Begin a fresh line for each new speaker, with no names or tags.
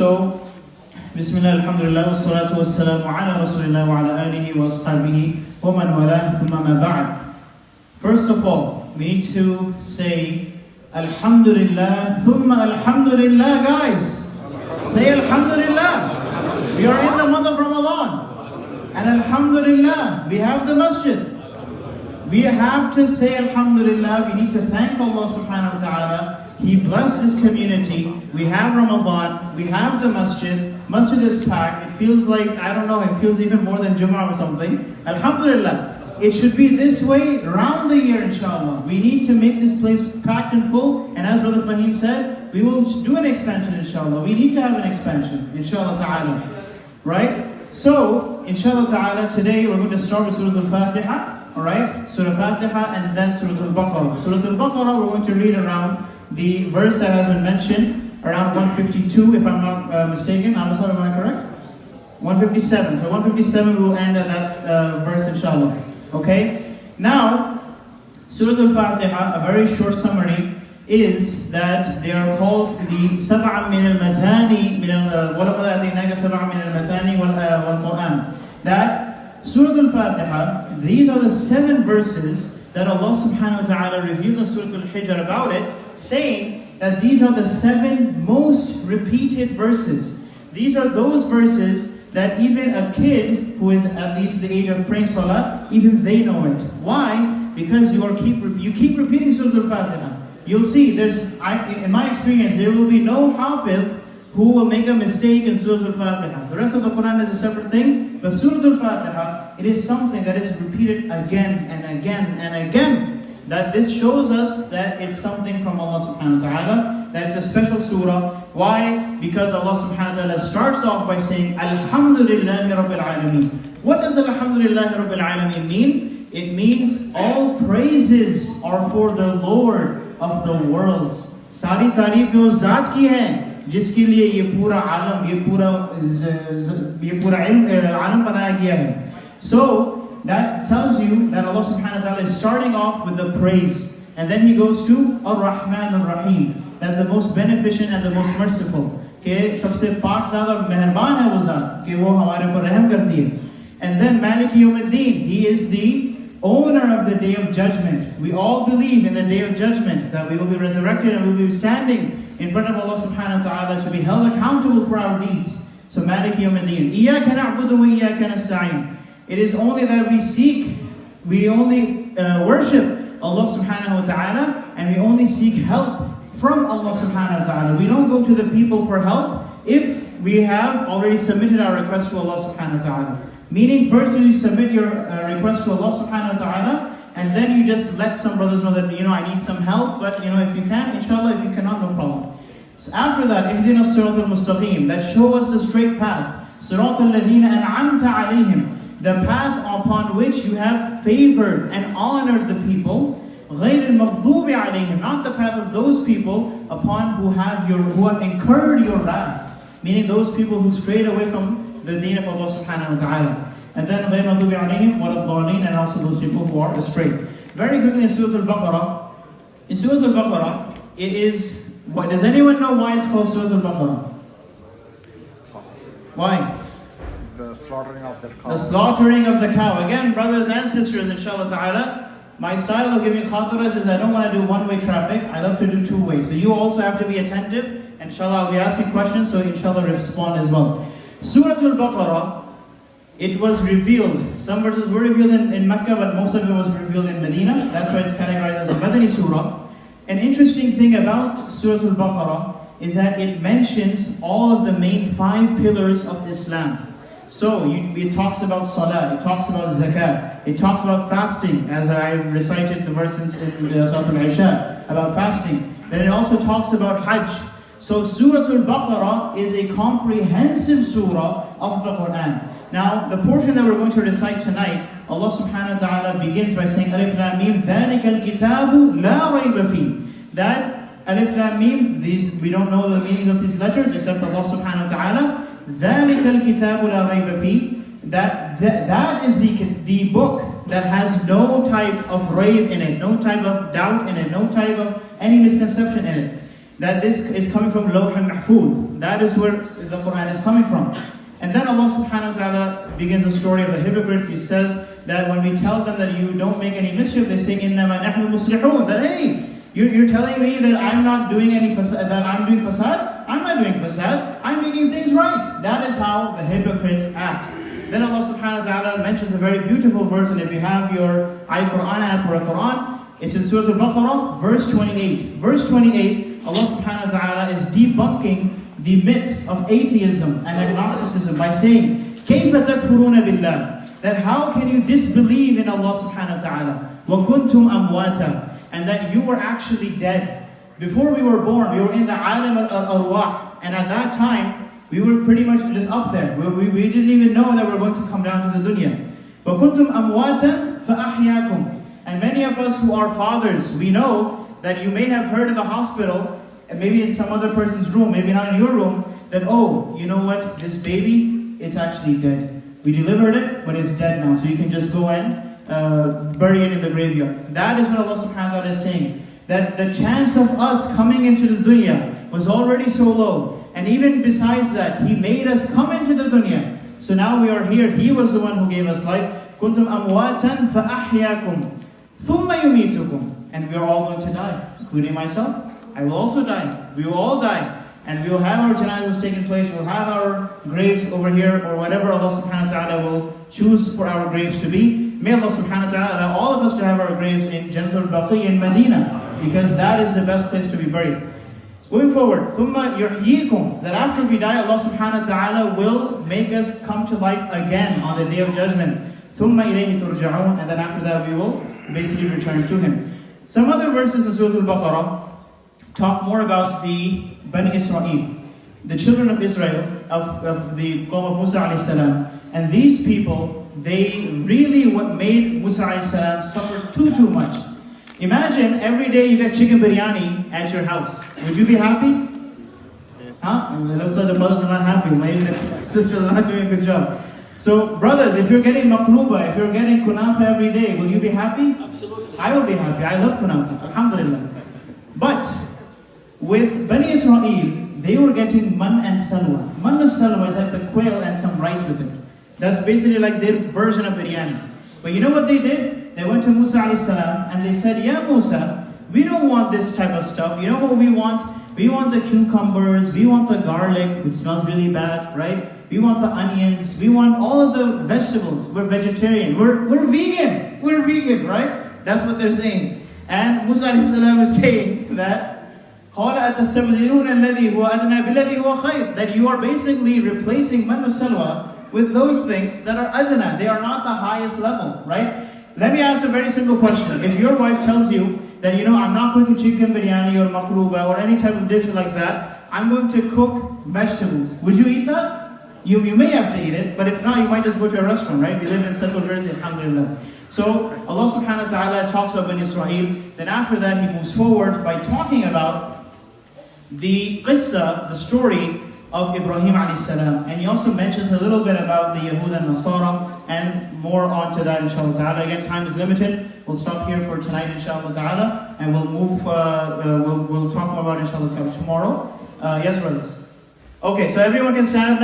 So, Bismillah, alhamdulillah, wassalatu wassalamu ala rasulillah wa ala alihi wa ashabihi wa man walah, thumma ma ba'd. First of all, we need to say Alhamdulillah, thumma Alhamdulillah, guys. Say Alhamdulillah. We are in the month of Ramadan. And Alhamdulillah, we have the masjid. We have to say Alhamdulillah. We need to thank Allah subhanahu wa ta'ala. He blessed His community. We have Ramadan. We have the masjid. Masjid is packed. It feels like, I don't know, it feels even more than Jummah or something. Alhamdulillah. It should be this way around the year, inshallah. We need to make this place packed and full. And as Brother Fahim said, we will do an expansion, inshallah. We need to have an expansion, inshallah ta'ala. Right? So, inshallah ta'ala, today we're going to start with Surah Al-Fatiha. Alright? Surah Fatiha and then Surah Al-Baqarah. Surah Al-Baqarah, we're going to read around the verse that has been mentioned, around 152, if I'm not mistaken. Am I correct? 157. So 157 we will end at that verse, inshallah. Okay? Now, Surah Al-Fatiha, a very short summary, is that they are called the Sab'a min al-Mathani, وَلَقَدْ أَتَيْنَاكَ سَبْعًا مِنَ الْمَثَانِ وَالْقُرْآنِ. That Surah Al-Fatiha, these are the 7 verses that Allah subhanahu wa ta'ala revealed in Surah Al-Hijr about it, saying that these are the 7 most repeated verses. These are those verses that even a kid who is at least the age of praying salah, even they know it. Why? Because you keep repeating Surah Al-Fatiha. You'll see, in my experience, there will be no hafiz who will make a mistake in Surah Al-Fatiha. The rest of the Quran is a separate thing, but Surah Al-Fatiha, it is something that is repeated again and again and again. That this shows us that it's something from Allah subhanahu wa ta'ala, that it's a special surah. Why? Because Allah subhanahu wa ta'ala starts off by saying, Alhamdulillahi Rabbil Alameen. What does Alhamdulillahi Rabbil Alameen mean? It means all praises are for the Lord of the worlds. Sari tareef us Zaat ki hai, जिसके लिए ये पूरा आलम, ये पूरा आलम बनाया गया है. So that tells you that Allah subhanahu wa ta'ala is starting off with the praise, and then He goes to Ar-Rahman Ar-Rahim, that the most beneficent and the most merciful, कि सबसे पाक ज़ात और मेहरबान है वो ज़ात, कि वो हमारे ऊपर रहम करती है. And then Malik Yawmiddin, He is the owner of the day of judgment. We all believe in the day of judgment, that we will be resurrected and we will be standing in front of Allah subhanahu wa ta'ala to be held accountable for our deeds. So Malik Yawmiddin, إِيَّاكَ نَعْبُدُ وَإِيَّاكَ نَسْتَعِينُ. It is only that we only worship Allah subhanahu wa ta'ala, and we only seek help from Allah subhanahu wa ta'ala. We don't go to the people for help if we have already submitted our request to Allah subhanahu wa ta'ala. Meaning, first you submit your request to Allah subhanahu wa ta'ala, and then you just let some brothers know that, I need some help, but if you can, inshallah, if you cannot, no problem. So after that, اهدنا الصراط المستقيم, that show us the straight path. صراط الذين أنعمت عليهم, the path upon which you have favored and honored the people. غير المغضوب عليهم, not the path of those people upon who have incurred your wrath. Meaning those people who strayed away from the deen of Allah subhanahu wa ta'ala. And then غير المغضوب عليهم ولا الضالين, and also those people who are astray. Very quickly in Surah Al-Baqarah. In Surah Al-Baqarah, it is, does anyone know why it's called Surah Al-Baqarah? Why?
The slaughtering of the cow.
The slaughtering of the cow. Again, brothers and sisters, inshallah ta'ala, my style of giving Khatirah is I don't want to do one-way traffic. I love to do 2 ways. So you also have to be attentive. Inshallah, I'll be asking questions, so inshallah respond as well. Surah Al-Baqarah, it was revealed. Some verses were revealed in Mecca, but most of it was revealed in Medina. That's why it's categorized as a Madani surah. An interesting thing about Surah Al-Baqarah is that it mentions all of the main 5 pillars of Islam. So it talks about salah, it talks about zakah, it talks about fasting, as I recited the verses in Surah Al-Isha about fasting. Then it also talks about Hajj. So Surah Al-Baqarah is a comprehensive surah of the Quran. Now, the portion that we're going to recite tonight, Allah subhanahu wa ta'ala begins by saying, Alif Lam Mim, ذَلِكَ الْكِتَابُ لَا رَيْبَ فِيهِ. That Alif Lam Mim, we don't know the meanings of these letters except Allah subhanahu wa ta'ala. ذَلِكَ الْكِتَابُ لَا رَيْبَ فِيهِ. That is the book that has no type of rayb in it, no type of doubt in it, no type of any misconception in it. That this is coming from Lawh al-Mahfuz. That is where the Quran is coming from. And then Allah subhanahu wa ta'ala begins the story of the hypocrites. He says that when we tell them that you don't make any mischief, they say, إِنَّمَا نَحْنُ مُصْلِحُونَ. That, hey, you're telling me that I'm not doing any fasad, that I'm doing fasad? I'm not doing fasad. I'm making things right. That is how the hypocrites act. Then Allah subhanahu wa ta'ala mentions a very beautiful verse, and if you have your iQuran app or a Quran, it's in Surah Baqarah, verse 28. Verse 28, Allah subhanahu wa ta'ala is debunking the myths of atheism and agnosticism by saying, كَيْفَ تَكْفُرُونَ بِاللَّهِ, that how can you disbelieve in Allah subhanahu wa ta'ala? وَكُنْتُمْ أَمْوَاتًا, and that you were actually dead. Before we were born, we were in the alam al-arwah, and at that time, we were pretty much just up there. We didn't even know that we were going to come down to the dunya. وَكُنْتُمْ أَمْوَاتًا فَأَحْيَاكُمْ. And many of us who are fathers, we know that you may have heard in the hospital, and maybe in some other person's room, maybe not in your room, that, oh, you know what, this baby, it's actually dead. We delivered it, but it's dead now, so you can just go and bury it in the graveyard. That is what Allah subhanahu wa ta'ala is saying. That the chance of us coming into the dunya was already so low. And even besides that, He made us come into the dunya. So now we are here. He was the one who gave us life. كُنْتُمْ أَمْوَاتًا فَأَحْيَاكُمْ ثُمَّ يُمِيتُكُمْ. And we are all going to die, including myself. I will also die. We will all die. And we will have our janazas taking place. We will have our graves over here, or whatever Allah subhanahu wa ta'ala will choose for our graves to be. May Allah subhanahu wa ta'ala allow all of us to have our graves in Jannatul Baqi in Medina, because that is the best place to be buried. Moving forward, ثُمَّ يُحْيِيكُمْ, that after we die, Allah subhanahu wa ta'ala will make us come to life again on the Day of Judgment. ثُمَّ إِلَيْهِ تُرْجَعُونَ, and then after that we will basically return to Him. Some other verses in Surah Al-Baqarah talk more about the Bani Israel, the children of Israel, of the Qawm of Musa alayhi salam. And these people, they really made Musa alayhi salam suffer too much. Imagine every day you get chicken biryani at your house. Would you be happy? Huh? It looks like the brothers are not happy. Maybe the sisters are not doing a good job. So brothers, if you're getting maqluba, if you're getting kunafa every day, will you be happy?
Absolutely.
I will be happy. I love kunafa. Alhamdulillah. But with Bani Israel, they were getting man and salwa. Man and salwa is like the quail and some rice with it. That's basically like their version of biryani. But you know what they did? They went to Musa alayhi salam and they said, Ya Musa, we don't want this type of stuff. You know what we want? We want the cucumbers, we want the garlic, which smells really bad, right? We want the onions, we want all of the vegetables. We're vegetarian, we're vegan, right? That's what they're saying. And Musa alayhi salam is saying that that you are basically replacing man wa salwa with those things that are adna. They are not the highest level, right? Let me ask a very simple question. If your wife tells you that, you know, I'm not cooking chicken biryani or maqluba or any type of dish like that, I'm going to cook vegetables, would you eat that? You may have to eat it, but if not, you might just go to a restaurant, right? We live in Central Jersey, alhamdulillah. So Allah subhanahu wa ta'ala talks about Bani Israel. Then after that, He moves forward by talking about the qissa, the story of Ibrahim alayhi salam. And He also mentions a little bit about the Yahud and Nasara, and more on to that inshallah ta'ala. Again, time is limited. We'll stop here for tonight inshallah ta'ala, and we'll move, we'll talk more about inshallah ta'ala tomorrow. Yes, brothers? Okay, so everyone can stand up now.